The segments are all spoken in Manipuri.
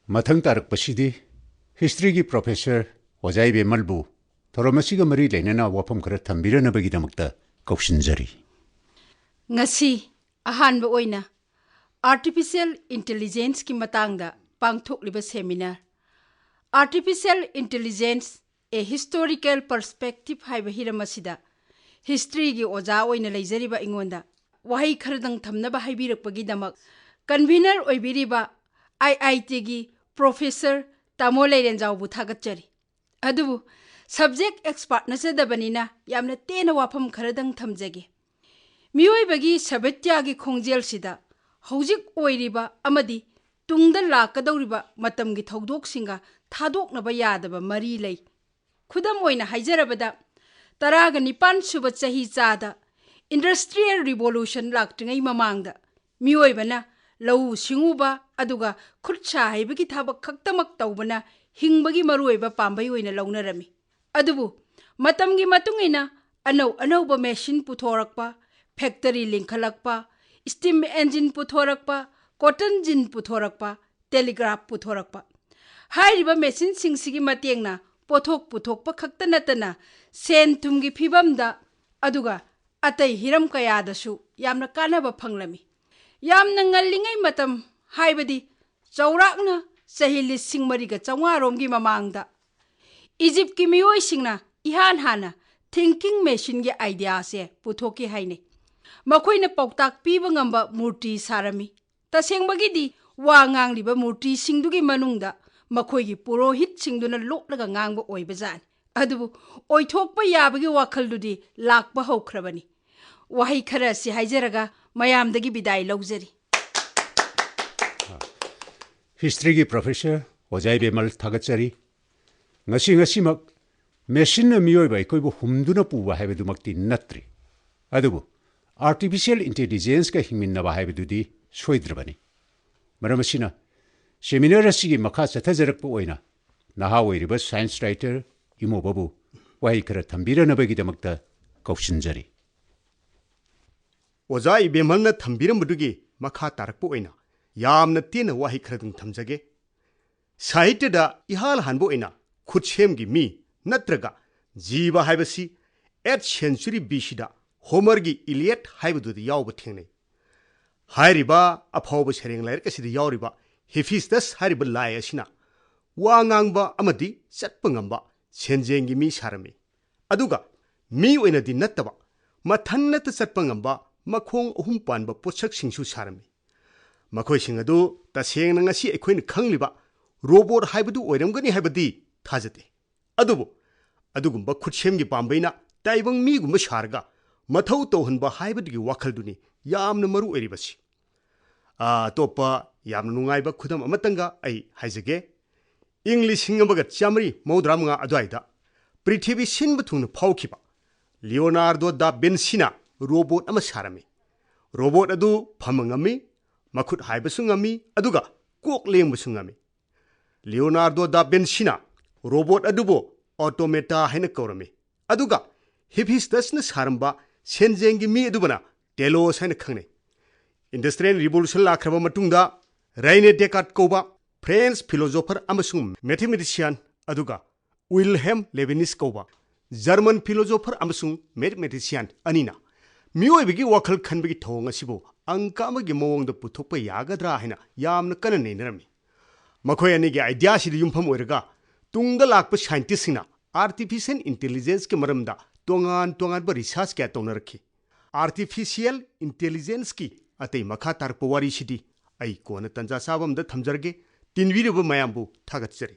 Mathang tarak pasidi, history ki professor Ojai Bemalbu, Toromasiga Mari Lenana Wapam Kara Tambira Nabagidamakta, Kaushinjari. Ngasi, ahanba oina, Artificial Intelligence ki matangda, pangthok liba seminar. Artificial Intelligence, a historical perspective haiba hiramasida, history ki oja oina leizariba ingonda, wahi kharadang thamnaba haibirakpagi damak, convener oibiriba, IIT gi Professor Tamole Renjau Buthagatchari. Adubu, subject expert nasedabanina, yamna tena wapam kharadang thamjage. Mioi bagi Sabetyagi Kongjel Sida, Hojik Oiriba, Amadi, Tungda Lakadauriba, Matamgi Togdok Singa, Tadok Nabayadaba, Marie Lay. Kudamoina Hajarabada, Taraga Nipan Subatsahi Zada, Industrial Revolution Laktungai Mamanga, Mioi Bana, Lau Singuba, Aduga, Kurcha, Hibiki Taba Kaktamak Taubana, Hingbagi Marueba Pambayo in a Launarami. Adubu, Matamgi Matungina, Anoba machine Putorakpa, Factory Linkalakpa, Steam engine Putorakpa, Cotton gin Putorakpa, Telegraph Putorakpa. High river machine sing Sigi Matiangna, Potok Putokpa Kaktanatana, Sen Tumgi Pibamda, Aduga, Atay Hiram Kayadasu, Yamna Kanaba Panglami. Yam nangalingai matam, haibadi, Chaurakna, Sahilis Sing Mariga, Chawaromgi Mamangda. Egypt Kimio Singna, Ihan Hana, thinking machine ge ideas ye, Putoki Haine. Makoina Poktak Pibangamba Murti Sarami. Taseng Bagidi, Wangang Liba Murti Singdugi Manunda, Makoigi Puro hit Singduna look like a Ngango Oibazan. Adu, Oitokpa Yabagi Wakaldudi, Lakba Hokrabani. Wahi Karasi Hajeraga. Mayam dagi bidai logzari. History ki professor Ojai Bemal Thagatsari. Ngasi mak machine na miyoi bai koi bo humduna puwa haibedumakti natri. Adubu artificial intelligence ka hingminna ba haibedudi soidrabani. Maramasina seminar asigi makha sathajarakpa oina naha oiriba science writer imo babu wahi kara thambira nabagidamakta kaushinjari. Ojai Bemalna Tambiram Budugi, Makha Tarakpoina, Yam Natina Wahi Krading Tamjage. Saitada Ihal Hanboina, Kuchemgi me, Natraga, Jiva Hibasi, 8th century Bishida, Homergi Iliet Hibudu the Yaubatine. Hairiba, Apobus herring like the Yauriba, Hephistus Haribal Liasina. Wangangba Amadi, Satpangamba, Senjengi me Sarami. Aduga, me wina di Nataba, Matanat Satpangamba. Makong Humpan ba Pochak Singsu Sarami. Makoi Singadu, Tasang Nangasi a queen Kangliba, Robot Hibadu or Ramgani Habadi, Tazati. Adubu Adugumba Kuchemgi Bambina, Taibang Migum Sharga, Matau Tohanba Hibadi Wakalduni, Yam Namaru Eribasi. Topa Yam Nungaiba Kudam Amatanga, ay Hazage. English Hingabagat Chamri, Modramga Adwaida. Pritivi Sin between Paukipa. Leonardo da Bensina. Robot Amasharami. Robot adu Pamangami, Makut Haibasungami, Aduga, Kok Lembusungami. Leonardo da Bensina, Robot Adubo, Automata Henakorami. Aduga, Hippies Dasness Haramba, Senjengi mi Adubana, Delos Henakane. Industrial Revolution Lakrava Matunda, Reine Descartes Koba, French philosopher Amasum, mathematician, Aduga, Wilhelm Leibniz Koba, German philosopher Amasum, mathematician, Anina. Mioi bigi wakal kan bigi thong asibo angka magi mowong da puthokpa yagadra haina yamna kana nenarami makhoi ani gi idea si yumpham oiraga tungda lakpa scientist sina artificial intelligence ke maramda tongan ba research kya tonarki artificial intelligence ki atei makha tarpa wari sidi ai kona tanja sabam da thamjarge tinwiriba mayambu thagatchari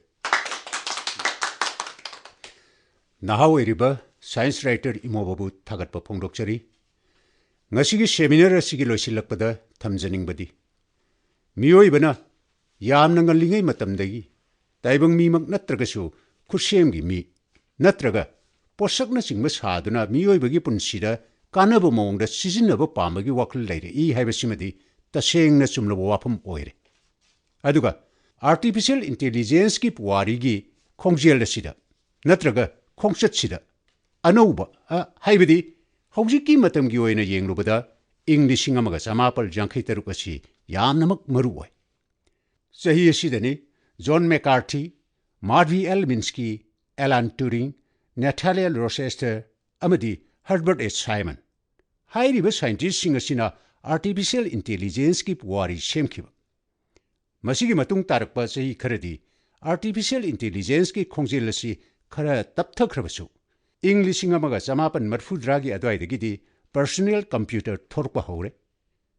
Naha oiriba science writer imo babu thagatpa phongdokchari. Ngasigi seminar asigi loisilakpada thamjaningbadi miyoibana yamna ngallingai matamdagi taibang mimak natragasu khursemgi mi natraga posakna singma saduna miyoibagi punsida kanaba mawngda sijinnaba pamagi wakhal leire I haibasimadi tasengna chumlaba wafam oire aduga artificial intelligence ki puwarigi khongjel asida natraga khongsat anouba haibadi Hojiki matamgi oina yenglubada English ngamaga samapal jangkai taruk asi yamnamak maruwai. Sahi asidani John McCarthy, Marvy L. Minsky, Alan Turing, Natalia Rochester, amadi Herbert H. Simon. Hairiba scientists asina artificial intelligence ki puwari semkiba. Masigi matung tarakpa sahi kharadi artificial intelligence ki khongjil asi khara tapthakrabasu. English amaga samapan marfudragi adwaidagidi personal computer thorpa hore.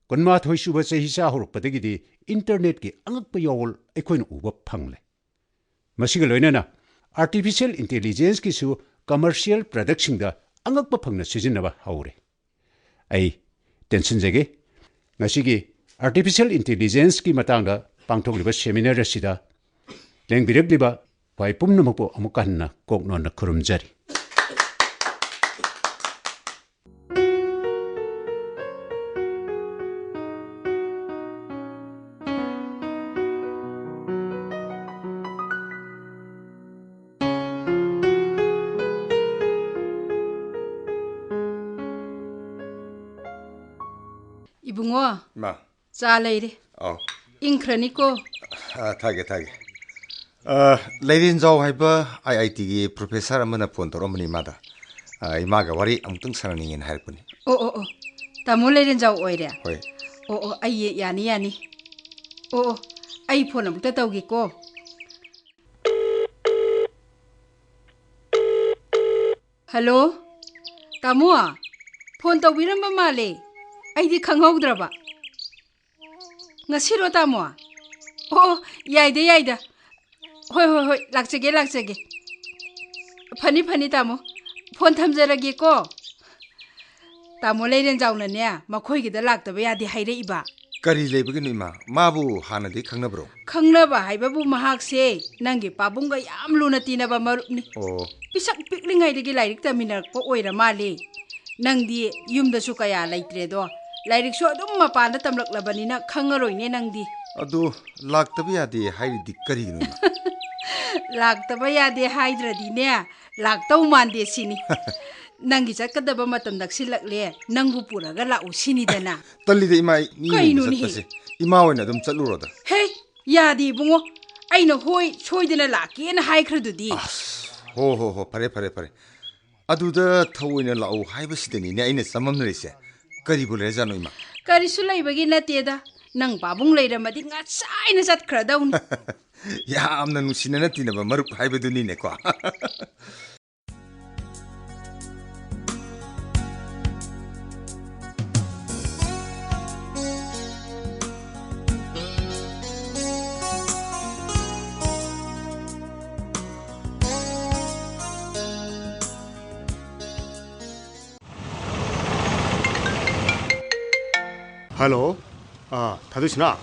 Kunma thoisuba sahi sa horpadagidi internet ki angakpa yawol aikoin uba phangle. Masiga loinana artificial intelligence ki su commercial production da angakpa phangna sijinaba hore. Ai tension jage ngasigi artificial intelligence ki matangda pangthokliba seminar asida lengbiregliba pai pumnamako amukanna koknona khurumjari. Ibungo Ma. cha leire Oh. inkhraniko Thage. Ladies and gentlemen, IIT gi professor amana phone toromani mada. Imaga wari amtung sanani in harpuni. oh tamo leire jaw oire Hoi. oh ai yani oh ai phone amta tawgi ko hello tamo phone tawiramba male aidi khangaudraba ngasiro tamo oh yaida hoi lakchege phani tamo phone thamjaragi ko tamo leiren jauna ne makhoi gi da laktaba yadi haire iba Kari lebagi ni ma. Mabu hana di khangna bro. khangnaba haibabu mahak se nangi pabunga yam luna tinaba marupni Oh. pisak piklingai degi lairik taminak po oira male nangdi yumda su kaya laitre do lairik so adum mapanda tamlak labanina khangaroi ne nangdi Adu laktabi adi hairi di kari ni ma. laktaba yade haidradi ne laktau mande sini nangi chakadaba matam daksilakle nangu puraga la usini dana Talli de ima ni Kainu ni. satpase. Ima wena dum chatlu roda. hey yadi bungo aina hoi soidena lakena haikhradudi Ho pare. Aduda thawina lau haibasidani ne aina samamnrise. Kari bule jano ima. karisu laibagi nateda nang babung leiramadi ngasaina chatkhradawni Yamna nusina natina ba marup haibaduni ne kwa. Hello. 다도시나.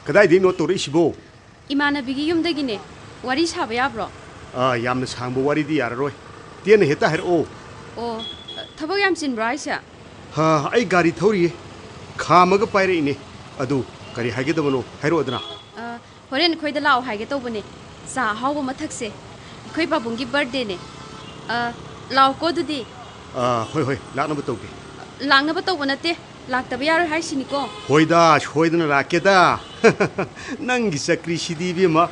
그다이 디 노토리 시보. 이마나비기 юм다기네 와리 사바 야브로 얌나 상보 와리디 야로이. 티에네 헤타 헤오. 오 타박 얌 진브라이샤 아이 가리 토리. 카마가 파이레이네. 아두 가리 하게도모노 헤로드나. 호렌 코이다 라오 하게 또보네 자 하고 마탁세 코이 바봉기 버데네 라오 코드디 호이 라나부 토게. 랑나바 또보나테 락타바 야르 하이시니코 호이다 호이드나 라케다. 낭기 사크리시디비마.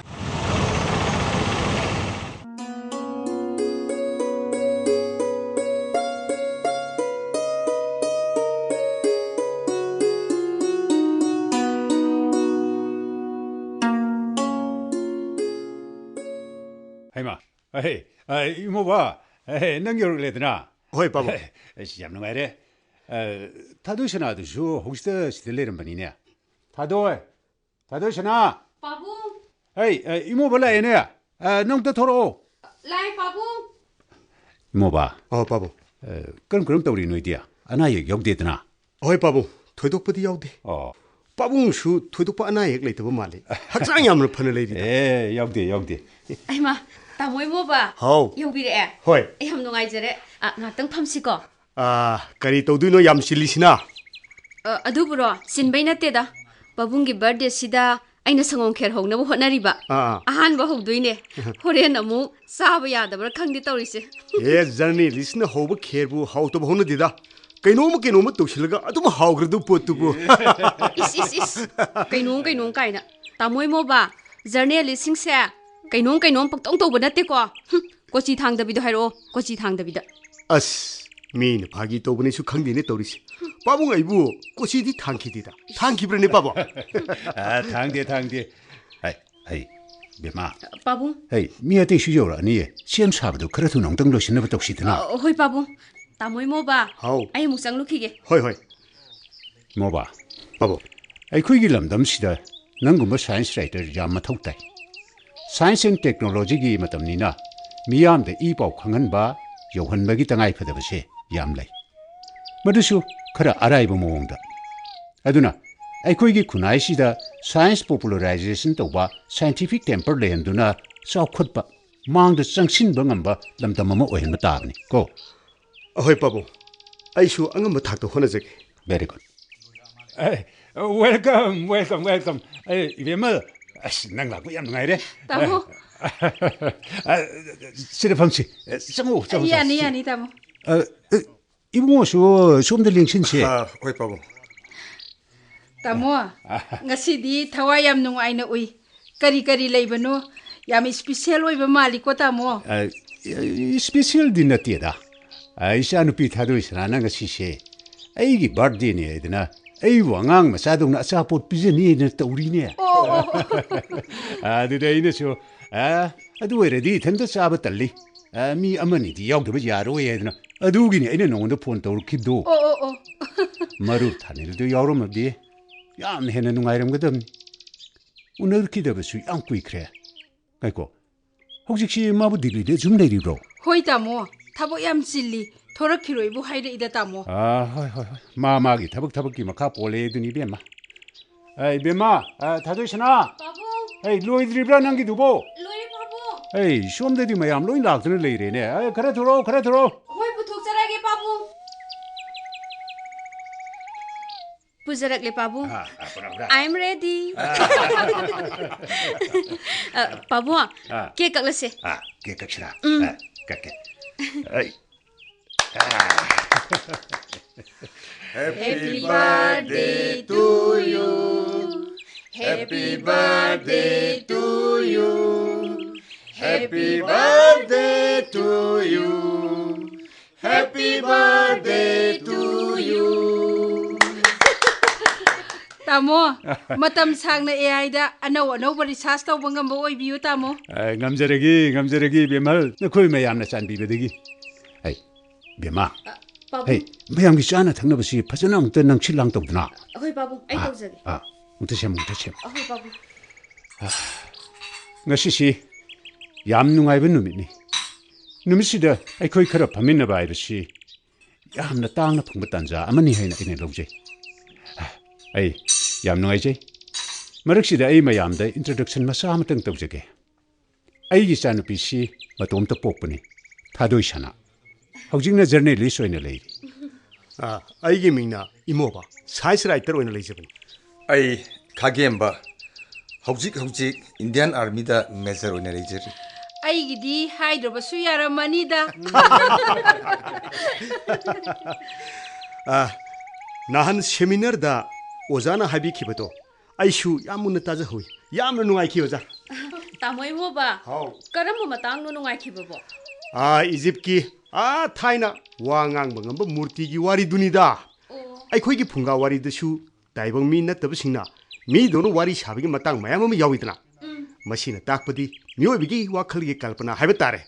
Haima, 이모봐, 능겨를 내드나. 호이 바보. 시잡는 말에, 타도시나도 주 혹시 시들레는 분이냐. 타도시나. 바봉 이모볼라 얘네. 농도 토로. 라이 바봉 이모봐. 바보. 그럼 또 우리 너희디야. 아나에 역대드나. 호이 바보. 토이독ಪ디 야우데. 바봉수 토이독파 아나에 레이트바 말레. 학장 얌을 파늘레이디. 역대. 아이마 타모이 모바 하우. 여비레 호이. 얌 농아이제레 나땅 팜시코 가리 또두노 얌 실리시나. 아두브로 신베이나테다 바봉기 버데 시다 아이나 성공 켈 호나부 호나리바 아한바 호도이네 호렌 아무 사바 야다버 칸디 떠리세 예 저니 리스나 호브 케르부 하우토 호노디다. kainom tosilga adum hawgradu potubu is kainon kaina tamoy mo ba journalist-singse kainom paktong tawba natte ko. Kochi thangdabido hairo, kochi thangdabida. As mean Pagi Tobani su Kangini Toris. Babu Ibu, Kosi di Tankidida. Tanki Brene Baba. Tangde. Hey, Bema. Babu. Hey, Mia de Youraklani, Siem Sabdo, Kratunong, Lotion of Toxitana. Hoi babu. Tamoy mo ba? How? Ay musang lukige. Hoi. Moba. Babu. I quigilam them sida, Nanguma science writer Yamatai. Science and technology Matamnina. Miam the Epo Kanganba, Johan Magitangai for the Vase, Yamlay. Madusu, Kara Araibamongda. Aduna, I quigi kunaishida, science popularization to scientific temper landuna, so kutba, mang the Sangshin Bungamba, Lamtamamo in Matavni. Go. Ahoy, Babu. I show Angamatato Honazek. Very good. Welcome. Vimel, Nanga, we am married. Sit a function. Some Yani tamo. Ibu so some the links in here. Oi, Babu. Tamo. Ngasidi tawayam nung aina ui. Kari laibano. Yam special oi bamali ko tamo. Special dinner theatre. I shall repeat how is Rana Sishe. I give birthday near dinner. I wangang masadong na sapot pizini na taurine. The day so. I do already tend to sabatali. Me a money, the young of Yaro, a dugin in on the point or keep do. Marut Hanil do Yorum of the Yam Hen and Iron with them. Unil kid of a sweet uncle crea. I go. How she mabu did some lady bro. Hoitamo. Tabo yam silly. Torakiro bu haide ida tamo. Mamma, tabaki macapole duni bema. Hey, Bema, Tadushana. Hey, Louis Ribranangi Dubo. Hey, show them that you may am loin locked in a lady. Caraturo. Hoi putukjarage babu. Pujarakle babu. I'm ready. Babu, cake kaklase. Cake kakshra. Kake. Hey. Happy birthday to you. Happy birthday to you. Happy birthday to you. Happy birthday to you. Tamo, matam sang na AI da ano bari sas taw bangam bo oi biu tamo. Ngamjaragi bemal na khoi mayam na chan bi bedegi. Hey, Bema. Hey, mayam gi chana thangna basi phajana amta nang chilang tawdna. Hoi babu, ai tawjage. Mutasem. Hoi babu. Ngasi yam nungaiba numitni. Numisida aikhoi khara phamina bai basi yamna tangna phangba tanja amani haina ine lawjai. Ai yam nungaijai. Maraksida ai mayamda introduction masa amatang tawjage. Ai gi chanupi si matomta pokpani. Thadoi sana. Hojingna journalist oina lei. I give me now, Imoba, science writer when I listen. I Kagemba. Hojik Indian Army da Major Onerager. Aigidi hydrobasu yara manida. Nahan seminar da Ozana Habi Kibato. I shoot Yamunataza Hui. Yamanu I Kioza. Tamoy mo ba? How? Karam mo matang no ngai kibabo. Izipki. Thaina Wangang Bangamba Murti Wari Dunida. I quake Punga Wari the shoe, Daibang me not the Sina. Me don't know what is having Matang Mayama Yawitna. Machine attack padi, Mewigi Wakali Kalpana Habitatare.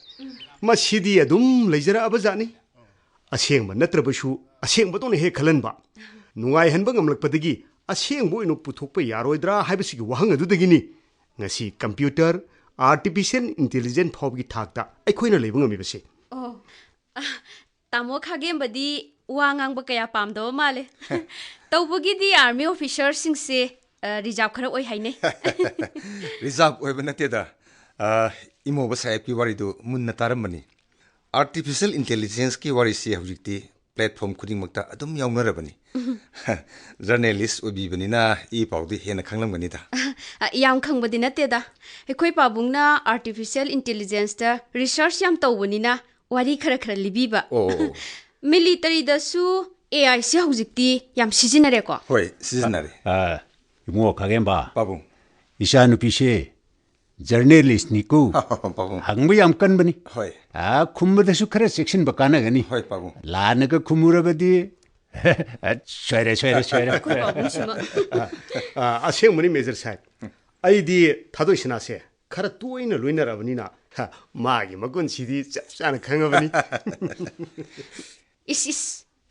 Mashidi Adum Lazera Abazani. A shame, Netrabashu, a shame but only He Kalenba. No I Hanbangam like Padigi, a shame boy no Putopa Yaroidra Habisi Wanga do the Guinea. Nasi computer, artificial intelligent hobby takta. I queen a living of me. Tamo Kagembadi Wangang Bakaya Pamdo Male. Taubugi the army officers sing say, Rizab Kara Haine. Rizab Webanateda. Imobas happy warido Munataramani. Artificial intelligence ki warisi hujiti platform kuding makta adum yawnarabani. Journalist obi banina e pawdi hena khanglam ganita. Yam khangbadi nateda. Ekoi pabungna artificial intelligence da research yam tawbanina wari khara libiba. Military da su AI si hujiti yam sijinare ko. Hoi, sijinare. Mo kagemba. Babu. Isha nupi she journalist निको पाबुंग हंगबो याम कनबनी होय खुम्बदसु खरा सेक्शन बकानागनी होय पाबुंग लानगा खुमुरबदी सोयरे ꯑꯩꯈꯣꯏ ꯄꯥꯕꯨꯡꯁꯤꯃ ꯑꯁꯦꯡꯕꯅꯤ ꯃꯦꯖꯔ ꯁꯥꯍꯦꯕ ꯑꯩꯗꯤ ꯊꯥꯗꯣꯏꯁꯅꯥꯁꯦ ꯈꯔ ꯇꯣꯏꯅ ꯂꯣꯏꯅꯔꯕꯅꯤꯅ ꯃꯥꯒꯤ ꯃꯒꯨꯟꯁꯤꯗꯤ ꯆꯞ ꯆꯥꯅ ꯈꯪꯉꯕꯅꯤ इस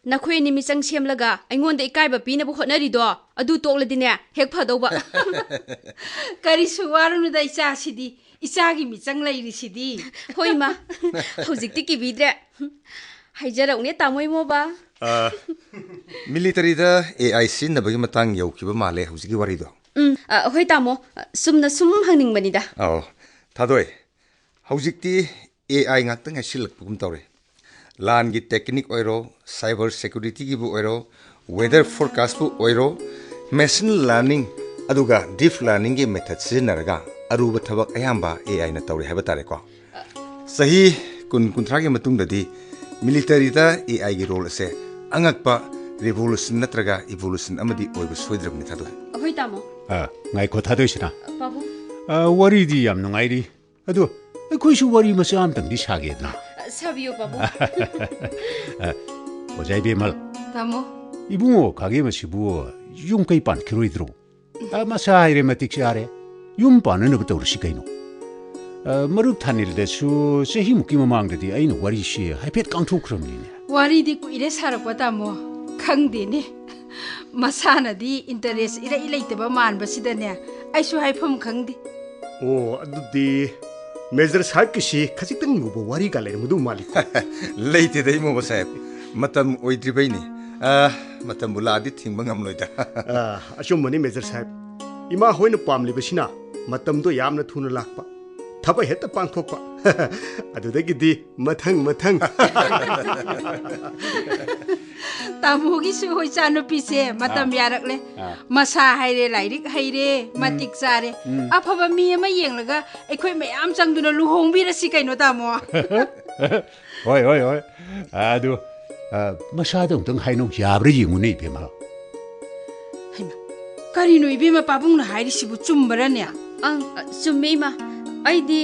नखोई नि मिचंग सेमलगा अइंगोंद इकाइबा पीनबो होटनरिदो अदु तोकलदिने हेक फदौबा करी सुवारुनुदा इचा सिदी इचागी मिचंग लैरिसिदी होइमा हौजिकति किबिद्रे हाइजरौने तामोइ मोबा मिलिटरी दा AI सिनबगी मतंग यौखिबा माले हुजिगी वारिदो होइ तामो सुमना सुम हंगनिंगबनिदा औ थादोय हुजिकति AI ngakतंग सिलकपुगुम तौरे लान की टेक्निक ओइरो साइबर सिक्योरिटी की बु ओइरो वेदर फोरकास्ट बु ओइरो मशीन लर्निंग अदुगा डीप लर्निंग की मेथड सिजनरगा अरुब थबक अयाम्बा AI न तौरे हैबा तारे को सही कुंथ्रा के मतुंग ददी मिलिटरी दा AI की रोल से अंगकपा रिवोल्यूशन नत्रगा इवोल्यूशन अमदी ओइबु सोइद्रबनि थादो होइ तामो ngai ko thadoisina Babu wari di yam nungairi adu khoisu wari masa am tang di sage na 사비오 바보 ojai bemal तामो ibungo kage masibu yum kai pan kiroidro masa haire matik sare yum pan na bu tawri sikaino maruk thanil de su sehi muki mamang de aina wari shi haipet kangthu kramni ne वारीदी कुइरे सारकवा तामो खंगदेने मसानादी इंटरेस्ट इरा इलेतबा मानबसिदने आइसु हाइफम खंगदे ꯑꯣ ꯑꯗꯨꯗꯤ ꯃꯦꯖꯔ ꯁꯥꯍꯦꯕꯀꯤꯁꯤ ꯈꯖꯤꯛꯇꯪ ꯂꯨꯕ ꯋꯥꯔꯤꯒ ꯂꯩꯔꯝꯃꯗꯧ ꯃꯥꯜꯂꯤ लेते दई मो साहेब मतम ओइद्रिबैनि मतम बुलादि थिंबा ngamloida ꯑꯆꯨꯝꯕꯅꯤ ꯃꯦꯖꯔ ꯁꯥꯍꯦꯕ ꯏꯃꯥ ꯍꯣꯏꯅ ꯄꯥꯝꯂꯤꯕꯁꯤꯅ ꯃꯇꯝꯗꯣ ꯌꯥꯝꯅ ꯊꯨꯅ ꯂꯥꯛꯄ ꯊꯕꯛ ꯍꯦꯛꯇ ꯄꯥꯡꯊꯣꯛꯄ ꯑꯗꯨꯗꯒꯤꯗꯤ मथंग तामोगी सु होय चानु पिसे मतम यारकले मसा हाइरे लाइरिक हाइरे मतिक चारे अफबा मी अमा येंगलगा एखोय मयाम चंगदुना लुहोंबिरसि कैनो तामो hoi adu masa dong tang haino yabre yingune bema हाइमा करिनो इबेमा पाबुंना हाइरिसिबु चुम्बरने ang summeima aidi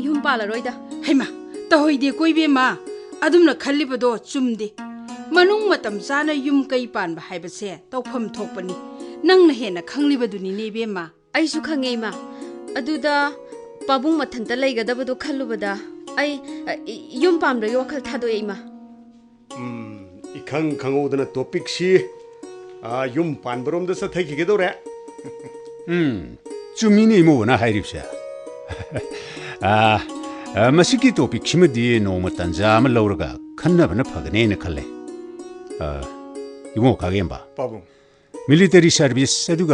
yum palaroida हाइमा तहोइदे कोइबेमा अदुमना खल्लिबदो चुम्दे मनुंग मतम जाना युम कई पानबा हाइबसे तौफम थोकपनी नंगना हेना खंगलिबदुनी नेबेमा आइसु खंगेमा अदुदा पाबुंग मथंता लेगदबदो खल्लुबदा आई युम पामरगे वखल थादोयैमा इखंग खंगौदना टॉपिकसी ꯌꯨꯝ ꯄꯥꯟꯕꯔꯣꯝꯗ ꯆꯠꯊꯈꯤꯒꯗꯧꯔꯦ ꯆꯨꯝꯃꯤꯅꯦ ꯏꯃꯧꯅ ꯍꯥꯏꯔꯤꯕꯁꯦ ꯃꯁꯤꯒꯤ ꯇꯣꯄꯤꯛꯁꯤꯃꯗꯤ ꯅꯣꯡꯃ ꯇꯟꯖꯥ ꯑꯃ ꯂꯧꯔꯒ ꯈꯟꯅꯕꯅ ꯐꯒꯅꯦꯅ ꯈꯜꯂꯦ 이모 가게임바 빠붕 밀리터리 서비스 에두가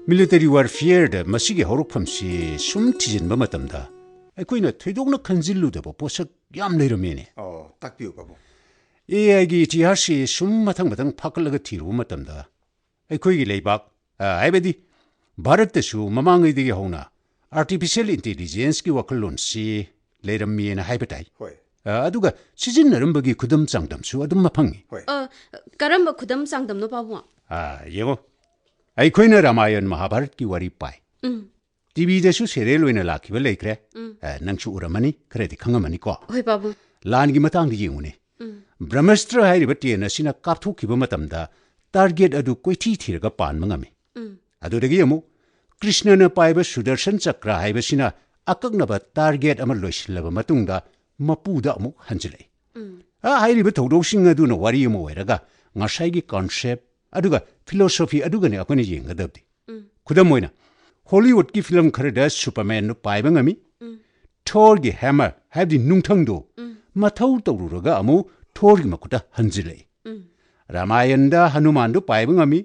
밀리터리 워피어다 마시게 호록품시 숨튀진바 마tam다 아이코이나 퇴독나 컨질루데보 보석 얌 내려메네 딱 비우 빠붕 AI기 지하시 숨마탕마탕 파클라가 티루 마tam다 아이코이기 레이박 아이베디 바르트수 마망의디게 호나 artificial intelligence ki wakalonsi lerammiena haibatai hoi aduga sizinnaramбаги kudam changdamsu adum maphangi hoi karamba khudam changdamno pabu yego aikoina ramayan mahabharat ki wari pai tv da su serial oina lakhiba leikre nangsu uramani kredi khangamani ko hoi babu lan gi matang di yengune brahmastra hairiba tiena sina kapthukhiba matamda target adu koithi thiraga pan mangami adudagi amu Krishnan पाइब सुदर्शन चक्र हाइबसिना अकक्नबा टार्गेट अमा लोइसिलबा मतुंगदा मपुदा अमु हंजिलै हाइरिबा थौदोसिंग अदुना वारि अमा ओइरगा ngasai concept aduga philosophy adugane akone yengadabdi khudam oina hollywood ki film kharada superman no paiba ngami thor gi hammer habdi nungthangdo mathau tawruraga amu thor gi makuta hanjilei ramayanda hanuman do paiba ngami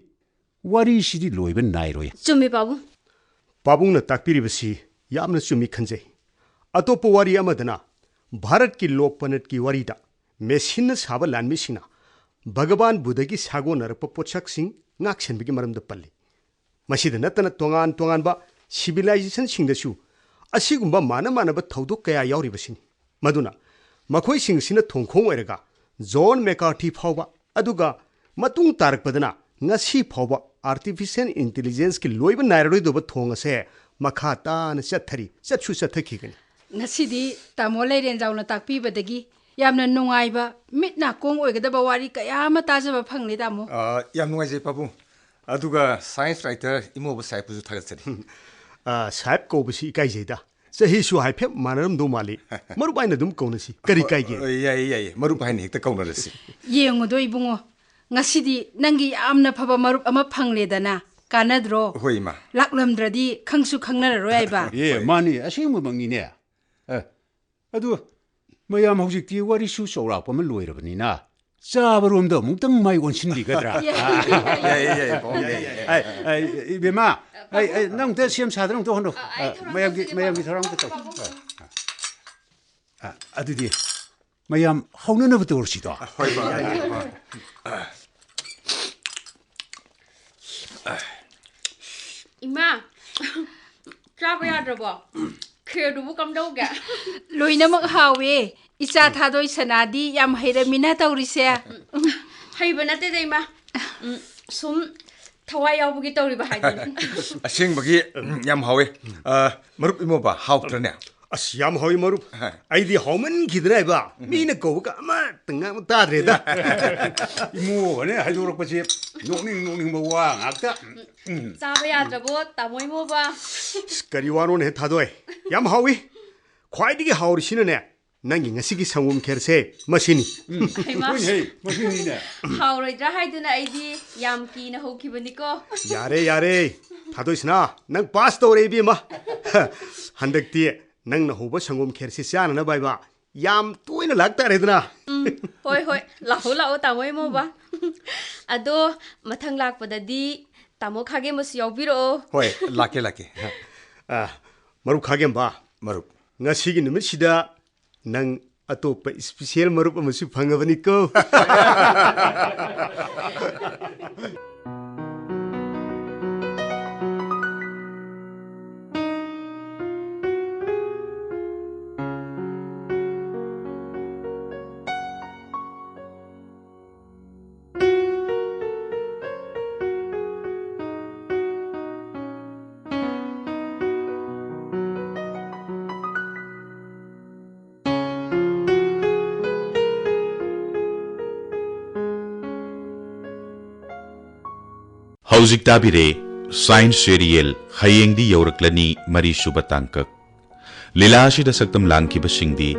wari sidi loiba nairoi chumi babu पाबुंगना ताकपिरिबसी यामना चुमी खंजे अतोप वारी अमदना भारत की लोकपनत की वारीदा मेसिन साबा लानमिसिना भगवान बुद्धगी सागो नरप पोचक Singh ngaksenbigi maramda palli masida natana tongan tonganba civilization singdasu asigumba mana ba thodok kaya yauribasini maduna makhoi singsina thongkhong oiraga john mccarthy phawba aduga matung tarakpadana ngasi phawba artificial intelligence ki loiba nairoi doba thong ase makha taana chathari chatsu chathakigani ngasidi tamo leiren jauna takpi badagi yamna nungaiba mitna kong oigadaba wari kaya ma tajaba phangni tamo yam nungai je pabu aduga science writer imoba sai puju thagatsari sahib ko bisi kai jeda sahi su hai phe manaram do mali maru baina dum kaunasi kari kai ge yai maru baina hekta kaunarasi yengo do ibungo ngasidi nangi amna phaba marup ama phangledana kanadro hoima laklamdradi khangsu khangnararo aiba ye mani asing mangine adu mayam hojikti wari su sorak pam loirabani chabarom do mungtang mai onsinbi gadra ai ibema ai nang te siam sadrang to hono mayam gi tharang to adudi mayam haunana bu torsi do hoima ima chaba yadrabo khedubu kamdauga loinamak hawe icha thadoi sanadi yam heiramina taurise haiba nate deima sum thawai yawbugi tawriba haidin asengbagi yam hawe marup imoba hawtrane asyam hoy marup aidi homan gidrai ba mina ko ka ma tanga ta re da imu ne hajurok pachi nokning ba wa ngakta chaba yadrabo tamoi moba kari wano ne thadoi yam hawi khwai digi hawri sine ne nangi ngasigi sangum kherse masini hey masini ne hawroidra haiduna aidi yam ki na hokibani ko yare thadoi sna nang pass tore bi ma handakti nang na hoba sangum kherse chana na bai ba yam toina lagta redna hoi lao tamoi moba ado mathang lakpadadi tamo khage mas yawbiro hoi lake marup khagem ba marup ngasigi numit sida nang atopa special marup amasu phangabani ko Hauzik tabire science serial Hayengdi Youraklani mari suba tangkak Lila asida saktam langkiba singdi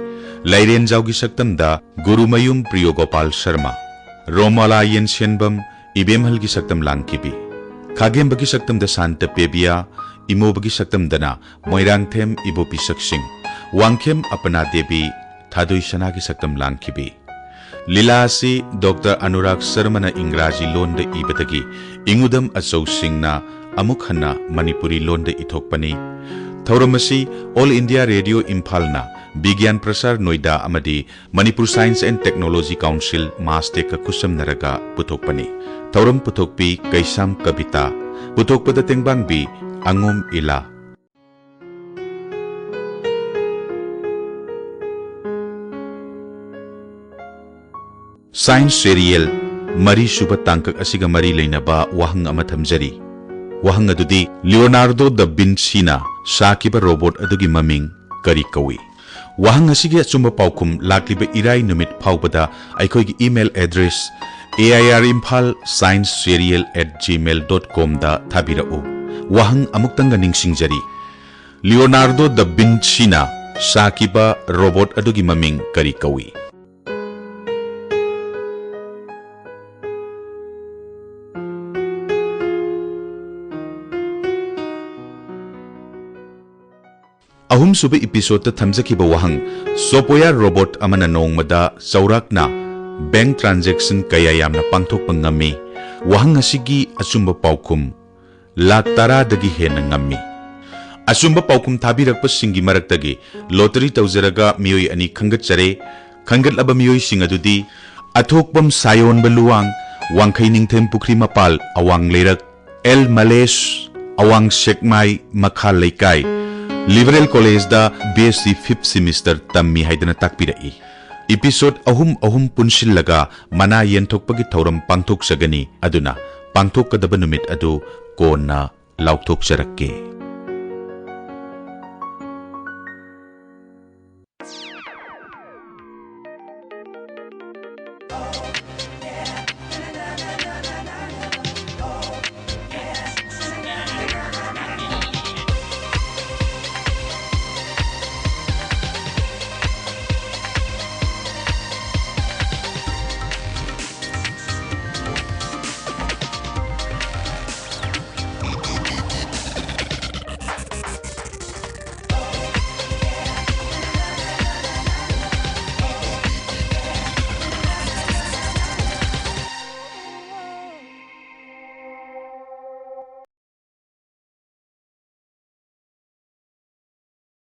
Lairen jaugi saktam da Guru Mayum Priyogopal Sharma Romala yen senbam ibemhal gi saktam langkibi Khagem bagi saktam da Santa Pebia imo bagi saktam dana Moirang them ibo pisak sing Wangkem apana debi thadoi sana gi saktam langkibi Lila si Dr. Anurag Sharma na Ingraji londa ibadagi ingudam Achow Singh na amuk hana Manipuri londa ithokpani Thauramasi All India Radio Imphal na Bigyan Prasar Noida amadi Manipur Science and Technology Council Maste ka kusam naraga puthokpani Thauram puthokpi Keisham Kabita puthokpada tengbang bi angom ila Science serial mari suba tangkak asiga mari leinaba wahang ama thamjari wahang adudi Leonardo da Vinci na sakiba robot adugi maming kari kawi wahang asigi achumba paukum lakliba irai numit phawbada aikhoigi email address airimphal@science-serial@gmail.com da thabirao wahang amuktanga ningsingjari Leonardo da Vinci na sakiba robot adugi maming kari kawi Ahum suba episode ta thamjakiba wahang software robot amana nongmada chaurakna bank transaction kaya yamna pangthokpa ngami wahang asigi achumba paukum lakh 10 dagi hena ngami achumba paukum thabirakpa singi maraktagi lottery tawjaraga miyoi ani khangatchare khangatlaba miyoi singadudi athokpam sayon baluwang wangkhai ningthem pukri mapal awang leirak el malesh awang sekmai makha leikai Liberal College da BSc 5th semester tammi haidana takpirai episode ahum punsillaga mana yenthokpagi thauram pangthok sagani aduna pangthok kadaba numit adu konna laukthok charakke